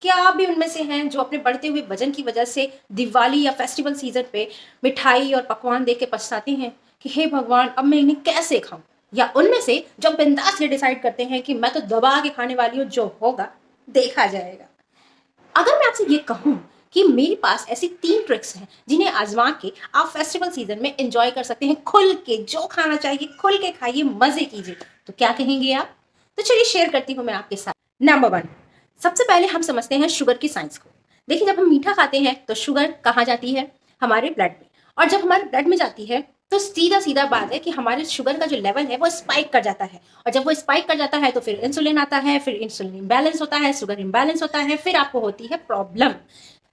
क्या आप भी उनमें से हैं जो अपने बढ़ते हुए वजन की वजह से दिवाली या फेस्टिवल सीजन पे मिठाई और पकवान देख के पछताते हैं कि हे भगवान अब मैं इन्हें कैसे खाऊं? या उनमें से जो बिंदास ये डिसाइड करते हैं कि मैं तो दबा के खाने वाली हूँ, जो होगा देखा जाएगा। अगर मैं आपसे ये कहूं कि मेरे पास ऐसी 3 ट्रिक्स हैं जिन्हें आजमा के आप फेस्टिवल सीजन में एंजॉय कर सकते हैं, खुल के जो खाना चाहिए खुल के खाइए, मजे कीजिए, तो क्या कहेंगे आप? तो चलिए शेयर करती हूँ मैं आपके साथ। नंबर 1, सबसे पहले हम समझते हैं शुगर की साइंस को। देखिए, जब हम मीठा खाते हैं तो शुगर कहाँ जाती है? हमारे ब्लड में। और जब हमारे ब्लड में जाती है तो सीधा सीधा बात है कि हमारे शुगर का जो लेवल है वो स्पाइक कर जाता है। और जब वो स्पाइक कर जाता है तो फिर इंसुलिन आता है, फिर इंसुलिन इम्बैलेंस होता है, शुगर इम्बैलेंस होता है, फिर आपको होती है प्रॉब्लम।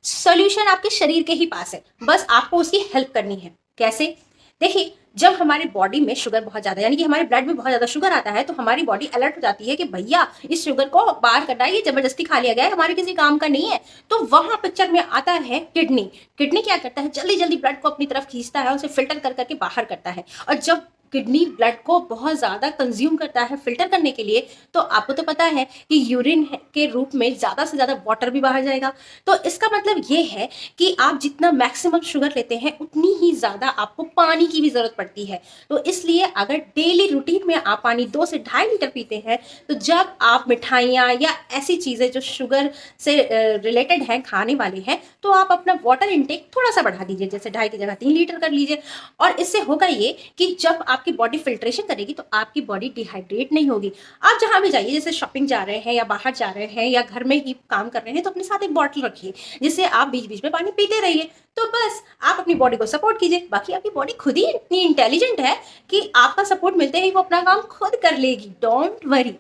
सॉल्यूशन आपके शरीर के ही पास है, बस आपको उसकी हेल्प करनी है। कैसे? देखिए, जब हमारी बॉडी में शुगर बहुत ज्यादा, यानी कि हमारे ब्लड में बहुत ज्यादा शुगर आता है, तो हमारी बॉडी अलर्ट हो जाती है कि भैया इस शुगर को बाहर करना है, ये जबरदस्ती खा लिया गया है, हमारे किसी काम का नहीं है। तो वहां पिक्चर में आता है किडनी। किडनी क्या करता है? जल्दी जल्दी ब्लड को अपनी तरफ खींचता है, उसे फिल्टर कर करके बाहर करता है। और जब किडनी ब्लड को बहुत ज्यादा कंज्यूम करता है फिल्टर करने के लिए, तो आपको तो पता है कि यूरिन के रूप में ज्यादा से ज्यादा वाटर भी बाहर जाएगा। तो इसका मतलब ये है कि आप जितना मैक्सिमम शुगर लेते हैं उतनी ही ज्यादा आपको पानी की भी जरूरत पड़ती है। तो इसलिए अगर डेली रूटीन में आप पानी 2 से 2.5 लीटर पीते हैं, तो जब आप मिठाइयाँ या ऐसी चीजें जो शुगर से रिलेटेड हैं, खाने वाले हैं, तो आप अपना वाटर इनटेक थोड़ा सा बढ़ा दीजिए, जैसे 2.5 की जगह 3 लीटर कर लीजिए। और इससे होगा ये कि जब आपकी बॉडी फिल्ट्रेशन करेगी तो आपकी बॉडी डिहाइड्रेट नहीं होगी। आप जहां भी जाइए, जैसे शॉपिंग जा रहे हैं या बाहर जा रहे हैं या घर में ही काम कर रहे हैं, तो अपने साथ एक बॉटल रखिए जिससे आप बीच बीच में पानी पीते रहिए। तो बस आप अपनी बॉडी को सपोर्ट कीजिए। बाकी आपकी बॉडी खुद ही इतनी इंटेलिजेंट है कि आपका सपोर्ट मिलते ही वो अपना काम खुद कर लेगी, डोंट वरी।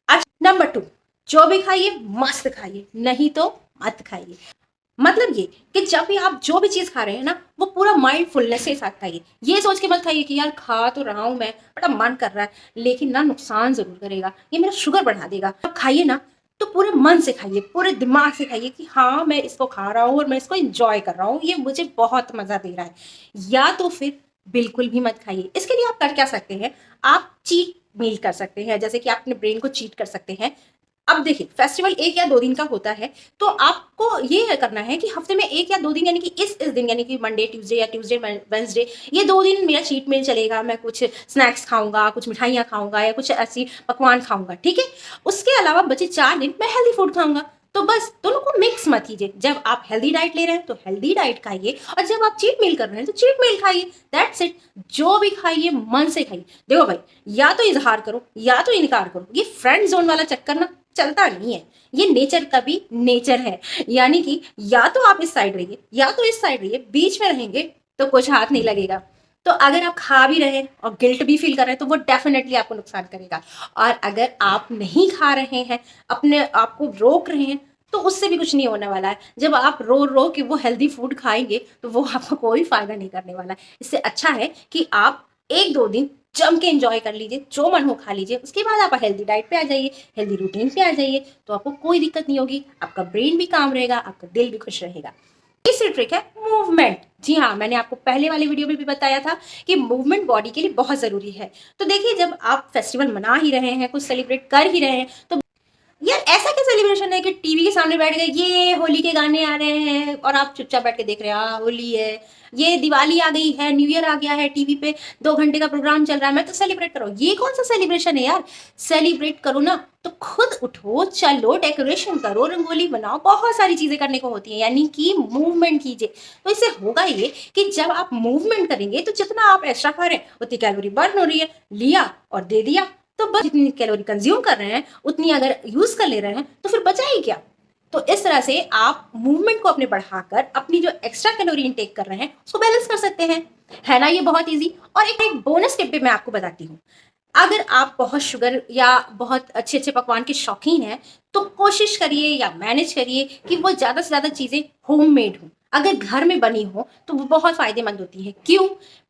अच्छा, नंबर 2, जो भी खाइए मस्त खाइए, नहीं तो मत खाइए। मतलब ये कि जब भी आप जो भी चीज खा रहे हैं ना, वो पूरा माइंडफुलनेस के साथ खाइए। ये सोच के मत खाइए कि यार खा तो रहा हूं मैं, बड़ा मन कर रहा है, लेकिन ना नुकसान जरूर करेगा, ये मेरा शुगर बढ़ा देगा। अब खाइए ना तो पूरे मन से खाइए, पूरे दिमाग से खाइए कि हाँ मैं इसको खा रहा हूँ और मैं इसको एंजॉय कर रहा हूँ, ये मुझे बहुत मजा दे रहा है। या तो फिर बिल्कुल भी मत खाइए। इसके लिए आप कर क्या सकते हैं? आप चीट मील कर सकते हैं, जैसे कि आप अपने ब्रेन को चीट कर सकते हैं। अब देखिए, फेस्टिवल 1 या 2 दिन का होता है, तो आपको ये करना है कि हफ्ते में 1 या 2 दिन, यानी कि इस दिन, यानी कि मंडे ट्यूसडे या ट्यूसडे वेंसडे, ये 2 दिन मेरा चीट मील चलेगा। मैं कुछ स्नैक्स खाऊंगा, कुछ मिठाइयाँ खाऊंगा या कुछ ऐसी पकवान खाऊंगा, ठीक है। उसके अलावा बचे 4 दिन मैं हेल्दी फूड खाऊंगा। तो बस दोनों को मिक्स मत कीजिए। जब आप हेल्दी डाइट ले रहे हैं तो हेल्दी डाइट खाइए, और जब आप चीट मील कर रहे हैं तो चीट मील खाइए। That's it. जो भी खाइए मन से खाइए। देखो भाई, या तो इजहार करो या तो इनकार करो, ये फ्रेंड जोन वाला चक्कर ना चलता नहीं है। ये नेचर का भी नेचर है, यानी कि या तो आप इस साइड रहिए या तो इस साइड रहिए, बीच में रहेंगे तो कुछ हाथ नहीं लगेगा। तो अगर आप खा भी रहे हैं और गिल्ट भी फील कर रहे हैं तो वो डेफिनेटली आपको नुकसान करेगा। और अगर आप नहीं खा रहे हैं, अपने आप को रोक रहे हैं, तो उससे भी कुछ नहीं होने वाला है। जब आप रो रो के वो हेल्दी फूड खाएंगे तो वो आपको कोई फायदा नहीं करने वाला है। इससे अच्छा है कि आप 1-2 दिन जम के एंजॉय कर लीजिए, जो मन हो खा लीजिए, उसके बाद आप हेल्दी डाइट पे आ जाइए, हेल्दी रूटीन पे आ जाइए, तो आपको कोई दिक्कत नहीं होगी। आपका ब्रेन भी काम रहेगा, आपका दिल भी खुश रहेगा। तीसरी ट्रिक है मूवमेंट। जी हाँ, मैंने आपको पहले वाले वीडियो में भी बताया था कि मूवमेंट बॉडी के लिए बहुत जरूरी है। तो देखिए, जब आप फेस्टिवल मना ही रहे हैं, कुछ सेलिब्रेट कर ही रहे हैं, तो यार ऐसा क्या सेलिब्रेशन है कि टीवी के सामने बैठ गए, ये होली के गाने आ रहे हैं और आप चुपचाप बैठ के देख रहे हैं, हाँ होली है, ये दिवाली आ गई है, न्यू ईयर आ गया है, टीवी पे 2 घंटे का प्रोग्राम चल रहा है, मैं तो सेलिब्रेट करो। ये कौन सा सेलिब्रेशन है यार? सेलिब्रेट करो ना तो खुद उठो, चलो, डेकोरेशन करो, रंगोली बनाओ, बहुत सारी चीजें करने को होती है, यानी कि मूवमेंट कीजिए। तो इससे होगा ये कि जब आप मूवमेंट करेंगे तो जितना आप एक्स्ट्रा खा रहे हैं उतनी कैलोरी बर्न हो रही है, लिया और दे दिया। तो बस जितनी कैलोरी कंज्यूम कर रहे हैं उतनी अगर यूज कर ले रहे हैं तो फिर बचा ही क्या? तो इस तरह से आप मूवमेंट को अपने बढ़ाकर अपनी जो एक्स्ट्रा कैलोरी इनटेक कर रहे हैं उसको बैलेंस कर सकते हैं। है ना ये बहुत इजी। और एक बोनस टिप भी मैं आपको बताती हूँ। अगर आप बहुत शुगर या बहुत अच्छे अच्छे पकवान के शौकीन हैं, तो कोशिश करिए या मैनेज करिए कि वो ज्यादा से ज्यादा चीजें होममेड हो। अगर घर में बनी हो तो वो बहुत फायदेमंद होती है। क्यों?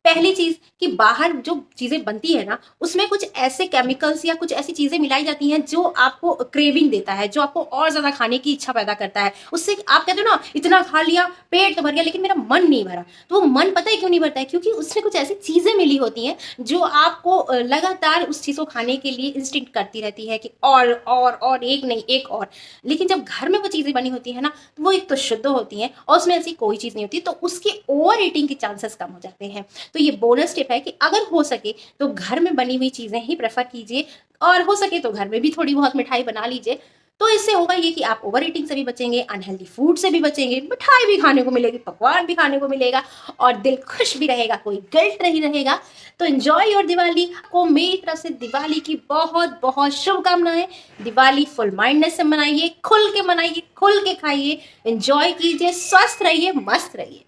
पहली चीज कि बाहर जो चीजें बनती है ना, उसमें कुछ ऐसे केमिकल्स या कुछ ऐसी चीजें मिलाई जाती हैं जो आपको क्रेविंग देता है, जो आपको और ज्यादा खाने की इच्छा पैदा करता है। उससे आप कहते हो ना, इतना खा लिया, पेट तो भर गया, लेकिन मेरा मन नहीं भरा। तो वो मन पता है क्यों नहीं भरता है? क्योंकि उसमें कुछ ऐसी चीजें मिली होती हैं जो आपको लगातार उस चीज को खाने के लिए इंस्टिंक्ट करती रहती है कि और एक नहीं, एक और। लेकिन जब घर में वो चीजें बनी होती है ना, तो वो एक तो शुद्ध होती हैं और उसमें ऐसी कोई चीज नहीं होती, तो उसके ओवर ईटिंग के चांसेस कम हो जाते हैं। तो ये बोनस टिप है कि अगर हो सके तो घर में बनी हुई चीजें ही प्रेफर कीजिए, और हो सके तो घर में भी थोड़ी बहुत मिठाई बना लीजिए। तो इससे होगा ये कि आप ओवर ईटिंग से भी बचेंगे, अनहेल्दी फूड से भी बचेंगे, मिठाई भी खाने को मिलेगी, पकवान भी खाने को मिलेगा, और दिल खुश भी रहेगा, कोई गिल्ट नहीं रहेगा। तो एंजॉय योर दिवाली। को मेरी तरफ से दिवाली की बहुत बहुत शुभकामनाएं। दिवाली फुल माइंडनेस से मनाइए, खुल के मनाइए, खुल के खाइए, एंजॉय कीजिए, स्वस्थ रहिए, मस्त रहिए।